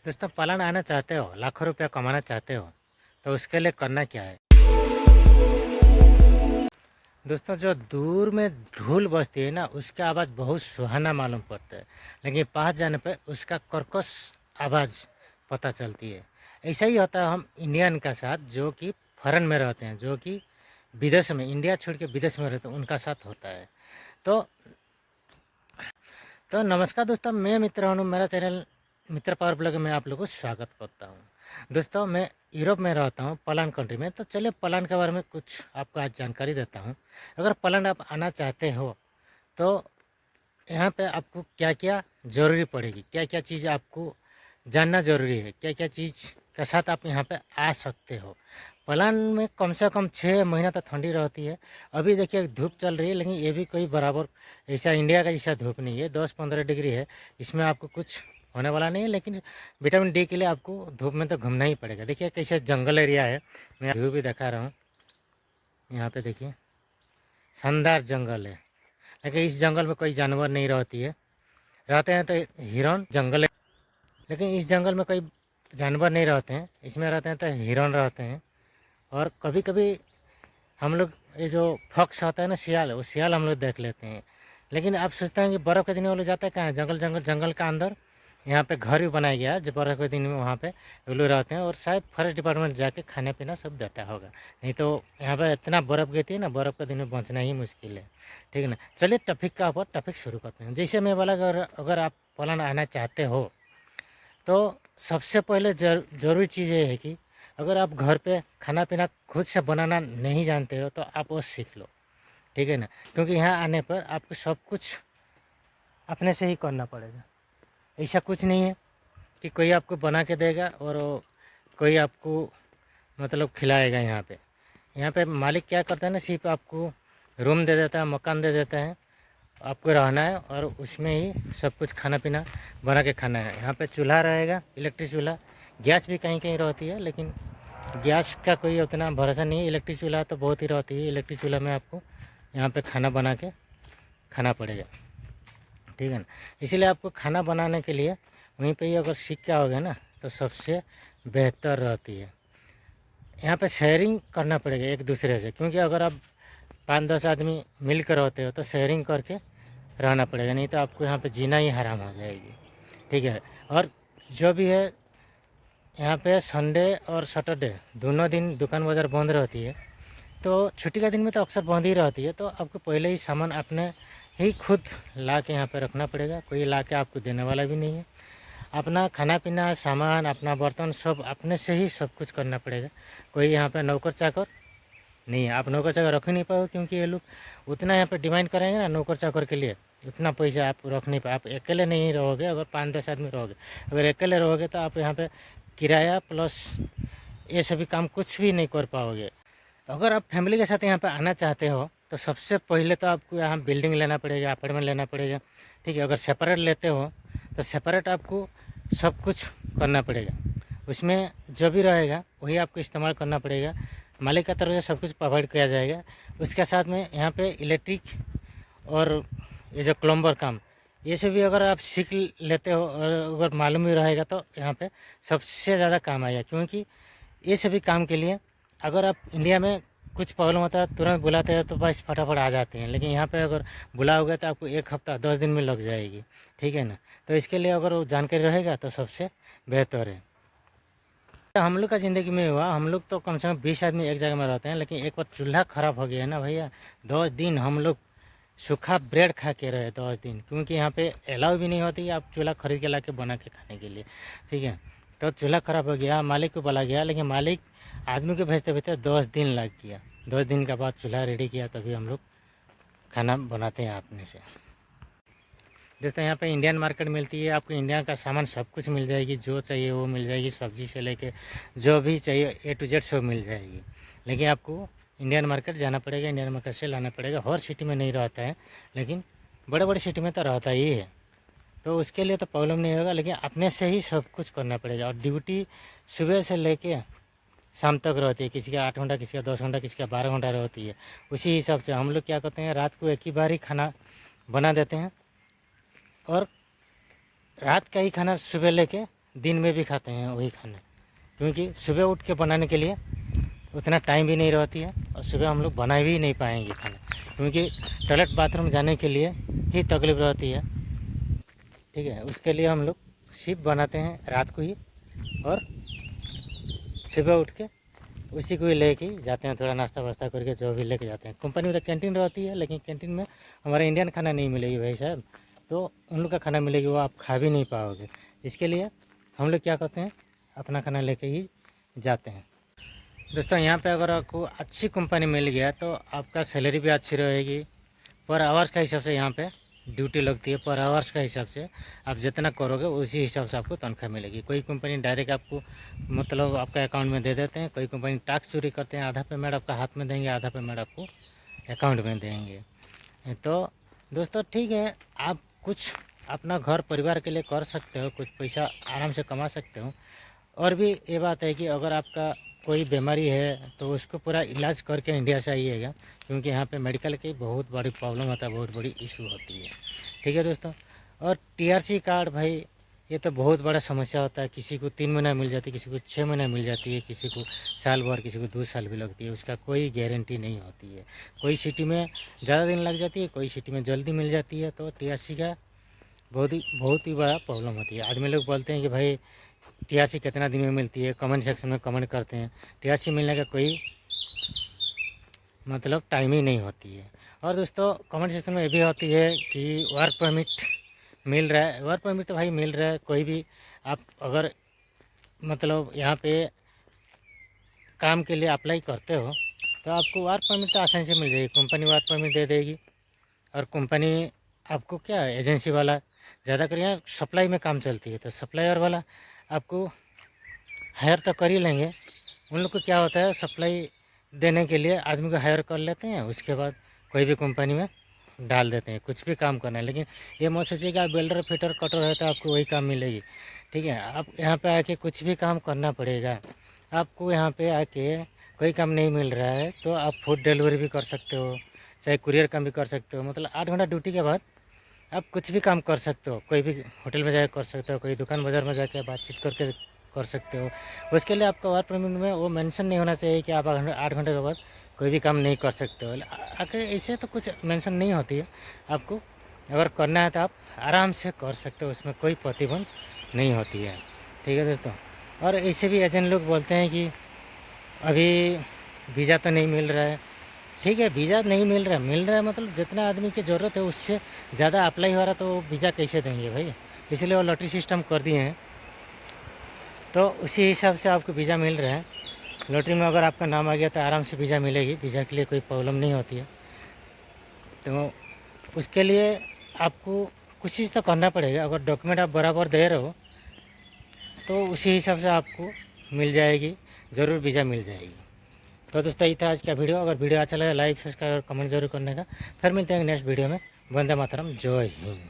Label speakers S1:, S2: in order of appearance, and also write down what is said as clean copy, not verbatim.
S1: दोस्तों पलान आना चाहते हो, लाखों रुपया कमाना चाहते हो, तो उसके लिए करना क्या है। दोस्तों जो दूर में धूल बजती है ना, उसका आवाज़ बहुत सुहाना मालूम पड़ता है, लेकिन पास जाने पर उसका कर्कश आवाज़ पता चलती है। ऐसा ही होता है हम इंडियन का साथ, जो कि फॉरेन में रहते हैं, जो कि विदेश में, इंडिया छोड़ के विदेश में रहते हैं, उनका साथ होता है। तो नमस्कार दोस्तों, मैं मित्र हूँ, मेरा चैनल मित्र पावर ब्लॉग में आप लोगों को स्वागत करता हूँ। दोस्तों मैं यूरोप में रहता हूँ, पोलैंड कंट्री में। तो चलिए पोलैंड के बारे में कुछ आपको आज जानकारी देता हूँ। अगर पोलैंड आप आना चाहते हो तो यहाँ पे आपको क्या क्या ज़रूरी पड़ेगी, क्या क्या चीज़ आपको जानना ज़रूरी है, क्या क्या चीज़ के साथ आप यहाँ पे आ सकते हो। पोलैंड में कम से कम 6 महीना तो ठंडी रहती है। अभी देखिए धूप चल रही है, लेकिन ये भी कोई बराबर ऐसा इंडिया का जैसा धूप नहीं है, 10-15 डिग्री है। इसमें आपको कुछ होने वाला नहीं है, लेकिन विटामिन डी के लिए आपको धूप में तो घूमना ही पड़ेगा। देखिए कैसे जंगल एरिया है, मैं व्यू भी दिखा रहा हूँ। यहाँ पे देखिए शानदार जंगल है, लेकिन इस जंगल में कोई जानवर नहीं रहती है। रहते हैं तो हिरन, जंगल है, लेकिन इस जंगल में कोई जानवर नहीं रहते हैं। इसमें रहते हैं तो हिरन रहते हैं। और कभी कभी हम लोग ये जो फॉक्स होता है ना, सियाल, वो सियाल हम लोग देख लेते हैं। लेकिन आप सोचते हैं कि बर्फ़ के दिन में वो लोग जाते हैं कहाँ है, जंगल का अंदर। यहाँ पे घर भी बनाया गया है, जो बर्फ़ के दिन में वहाँ पे वो लोग रहते हैं। और शायद फॉरेस्ट डिपार्टमेंट जाके खाने पीना सब देता होगा, नहीं तो यहाँ पे इतना बर्फ़ गिरती है ना, बर्फ़ के दिन में पहुँचना ही मुश्किल है। ठीक है ना। चलिए टॉपिक शुरू करते हैं। जैसे मैं बोला, अगर आप पोलैंड आना चाहते हो तो सबसे पहले ज़रूरी चीज़ ये है कि अगर आप घर पे खाना पीना खुद से बनाना नहीं जानते हो तो आप वो सीख लो। ठीक है ना। क्योंकि यहाँ आने पर आपको सब कुछ अपने से ही करना पड़ेगा। ऐसा कुछ नहीं है कि कोई आपको बना के देगा और कोई आपको मतलब खिलाएगा। यहाँ पे मालिक क्या करता है ना, सिर्फ आपको रूम दे देता है, मकान दे देता है, आपको रहना है और उसमें ही सब कुछ खाना पीना बना के खाना है। यहाँ पे चूल्हा रहेगा, इलेक्ट्रिक चूल्हा। गैस भी कहीं कहीं रहती है, लेकिन गैस का कोई उतना भरोसा नहीं है। इलेक्ट्रिक चूल्हा तो बहुत ही रहती है। इलेक्ट्रिक चूल्हा में आपको यहाँ पे खाना बना के खाना पड़ेगा। ठीक है ना। इसीलिए आपको खाना बनाने के लिए वहीं पे ही अगर सीख के आओगे ना, तो सबसे बेहतर रहती है। यहाँ पे शेयरिंग करना पड़ेगा एक दूसरे से, क्योंकि अगर आप 5-10 आदमी मिल कर रहते हो तो शेयरिंग करके रहना पड़ेगा, नहीं तो आपको यहाँ पे जीना ही हराम हो जाएगी। ठीक है। और जो भी है, यहाँ पे संडे और सैटरडे दोनों दिन दुकान बाज़ार बंद रहती है। तो छुट्टी का दिन में तो अक्सर बंद ही रहती है। तो आपको पहले ही सामान अपने ही खुद ला के यहाँ पे रखना पड़ेगा, कोई ला के आपको देने वाला भी नहीं है। अपना खाना पीना, सामान, अपना बर्तन सब अपने से ही सब कुछ करना पड़ेगा। कोई यहाँ पे नौकर चाकर नहीं है। आप नौकर चाकर रख ही नहीं पाओगे, क्योंकि ये लोग उतना यहाँ पे डिमांड करेंगे ना नौकर चाकर के लिए, उतना पैसा आप रख नहीं पाए। आप अकेले नहीं रहोगे, अगर 5-10 आदमी रहोगे। अगर अकेले रहोगे तो आप यहाँ पे किराया प्लस ये सभी काम कुछ भी नहीं कर पाओगे। अगर आप फैमिली के साथ यहाँ पे आना चाहते हो तो सबसे पहले तो आपको यहाँ बिल्डिंग लेना पड़ेगा, अपार्टमेंट लेना पड़ेगा। ठीक है। अगर सेपरेट लेते हो तो सेपरेट आपको सब कुछ करना पड़ेगा। उसमें जो भी रहेगा वही आपको इस्तेमाल करना पड़ेगा। मालिक का तरफ से सब कुछ प्रोवाइड किया जाएगा। उसके साथ में यहाँ पे इलेक्ट्रिक और ये जो प्लम्बर काम, ये सब भी अगर आप सीख लेते हो और अगर मालूम भी रहेगा तो यहाँ पे सबसे ज़्यादा काम आएगा। क्योंकि ये सभी काम के लिए अगर आप इंडिया में कुछ प्रॉब्लम होता है तुरंत बुलाते हैं तो बस फटाफट आ जाते हैं, लेकिन यहाँ पे अगर बुलाओगे तो आपको 1 हफ्ता 10 दिन में लग जाएगी। ठीक है ना। तो इसके लिए अगर वो जानकारी रहेगा तो सबसे बेहतर है। हम लोग का ज़िंदगी में हुआ, हम लोग तो कम से कम 20 आदमी एक जगह में रहते हैं, लेकिन एक बार चूल्हा ख़राब हो गया ना भैया, 10 दिन हम लोग सूखा ब्रेड खा के रहे 10 दिन। क्योंकि यहाँ पे अलाउ भी नहीं होती आप चूल्हा खरीद के ला के बना के खाने के लिए। ठीक है। तो चूल्हा ख़राब हो गया, मालिक को बोला गया, लेकिन मालिक आदमी को भेजते भेजते 10 दिन लग गया। 10 दिन के बाद चूल्हा रेडी किया, तभी हम लोग खाना बनाते हैं अपने से। दोस्तों यहाँ पे इंडियन मार्केट मिलती है, आपको इंडिया का सामान सब कुछ मिल जाएगी, जो चाहिए वो मिल जाएगी। सब्जी से लेके जो भी चाहिए A to Z सब मिल जाएगी। लेकिन आपको इंडियन मार्केट जाना पड़ेगा, इंडियन मार्केट से लाना पड़ेगा। हर सिटी में नहीं रहता है, लेकिन बड़े बड़े सिटी में तो रहता ही है। तो उसके लिए तो प्रॉब्लम नहीं होगा, लेकिन अपने से ही सब कुछ करना पड़ेगा। और ड्यूटी सुबह से लेके शाम तक रहती है। किसी का 8 घंटा, किसी का 10 घंटा, किसी का 12 घंटा रहती है। उसी हिसाब से हम लोग क्या करते हैं, रात को एक ही बार ही खाना बना देते हैं और रात का ही खाना सुबह लेके दिन में भी खाते हैं वही खाना, क्योंकि सुबह उठ के बनाने के लिए उतना टाइम भी नहीं रहती है और सुबह हम लोग बना भी नहीं पाएंगे खाना, क्योंकि टॉयलेट बाथरूम जाने के लिए ही तकलीफ रहती है। ठीक है, उसके लिए हम लोग सिर्फ बनाते हैं रात को ही और सुबह उठ के उसी को ही लेके जाते हैं, थोड़ा नाश्ता वास्ता करके जो भी लेके जाते हैं। कंपनी में तो कैंटीन रहती है, लेकिन कैंटीन में हमारा इंडियन खाना नहीं मिलेगी भाई साहब, तो उन लोग का खाना मिलेगी, वो आप खा भी नहीं पाओगे। इसके लिए हम लोग क्या करते हैं, अपना खाना लेके ही जाते हैं। दोस्तों यहाँ पे अगर आपको अच्छी कंपनी मिल गया तो आपका सैलरी भी अच्छी रहेगी, पर आवर्स का हिसाब से यहाँ पे ड्यूटी लगती है, पर आवर्स का हिसाब से आप जितना करोगे उसी हिसाब से आपको तनख्वाह मिलेगी। कोई कंपनी डायरेक्ट आपको मतलब आपका अकाउंट में दे देते हैं, कोई कंपनी टैक्स चोरी करते हैं, आधा पेमेंट आपका हाथ में देंगे, आधा पेमेंट आपको अकाउंट में देंगे। तो दोस्तों ठीक है, आप कुछ अपना घर परिवार के लिए कर सकते हो, कुछ पैसा आराम से कमा सकते हो। और भी ये बात है कि अगर आपका कोई बीमारी है तो उसको पूरा इलाज करके इंडिया से आइएगा, क्योंकि यहाँ पे मेडिकल की बहुत बड़ी प्रॉब्लम होता है, बहुत बड़ी इशू होती है। ठीक है दोस्तों, और टीआरसी कार्ड भाई ये तो बहुत बड़ा समस्या होता है। किसी को 3 महीना मिल जाती है, किसी को 6 महीना मिल जाती है, किसी को साल भर, किसी को 2 साल भी लगती है। उसका कोई गारंटी नहीं होती है। कोई सिटी में ज़्यादा दिन लग जाती है, कोई सिटी में जल्दी मिल जाती है। तो टीआरसी का बहुत ही बड़ा प्रॉब्लम होती है। आदमी लोग बोलते हैं कि भाई टीआरसी कितना दिन में मिलती है, कमेंट सेक्शन में कमेंट करते हैं। टीआरसी मिलने का कोई मतलब टाइम ही नहीं होती है। और दोस्तों कमेंट सेक्शन में ये भी होती है कि वर्क परमिट मिल रहा है। वर्क परमिट तो भाई मिल रहा है, कोई भी आप अगर मतलब यहाँ पे काम के लिए अप्लाई करते हो तो आपको वर्क परमिट तो आसानी से मिल जाएगी। कंपनी वर्क परमिट दे देगी, और कंपनी आपको क्या एजेंसी वाला ज़्यादातर यहाँ सप्लाई में काम चलती है, तो सप्लायर वाला आपको हायर तो कर ही लेंगे। उन लोग को क्या होता है, सप्लाई देने के लिए आदमी को हायर कर लेते हैं, उसके बाद कोई भी कंपनी में डाल देते हैं, कुछ भी काम करना है। लेकिन ये मत सोचिए कि आप वेल्डर फिटर कटर है तो आपको वही काम मिलेगी। ठीक है, आप यहाँ पे आके कुछ भी काम करना पड़ेगा। आपको यहाँ पे आके कोई काम नहीं मिल रहा है तो आप फूड डिलीवरी भी कर सकते हो, चाहे कुरियर काम भी कर सकते हो। मतलब 8 घंटा ड्यूटी के बाद आप कुछ भी काम कर सकते हो, कोई भी होटल में जाकर कर सकते हो, कोई दुकान बाज़ार में जाकर बातचीत करके कर सकते हो। उसके लिए आपका वर्क परमिट में वो मेंशन नहीं होना चाहिए कि आप 8 घंटे के बाद कोई भी काम नहीं कर सकते हो। आखिर ऐसे तो कुछ मेंशन नहीं होती है। आपको अगर करना है तो आप आराम से कर सकते हो, उसमें कोई प्रतिबंध नहीं होती है। ठीक है दोस्तों, और ऐसे भी एजेंट लोग बोलते हैं कि अभी वीज़ा तो नहीं मिल रहा है। ठीक है, वीज़ा नहीं मिल रहा है मतलब जितना आदमी की ज़रूरत है उससे ज़्यादा अप्लाई हो रहा, तो वीज़ा कैसे देंगे भाई। इसलिए वो लॉटरी सिस्टम कर दिए हैं, तो उसी हिसाब से आपको वीज़ा मिल रहा है। लॉटरी में अगर आपका नाम आ गया तो आराम से वीज़ा मिलेगी, वीज़ा के लिए कोई प्रॉब्लम नहीं होती है। तो उसके लिए आपको कुछ चीज़ तो करना पड़ेगा। अगर डॉक्यूमेंट आप बराबर दे रहे हो तो उसी हिसाब से आपको मिल जाएगी, ज़रूर वीज़ा मिल जाएगी। तो दोस्तों ये था आज का वीडियो। अगर वीडियो अच्छा लगा लाइक सब्सक्राइब और कमेंट जरूर करने का। फिर मिलते हैं नेक्स्ट वीडियो में। वंदे मातरम, जय हिंद।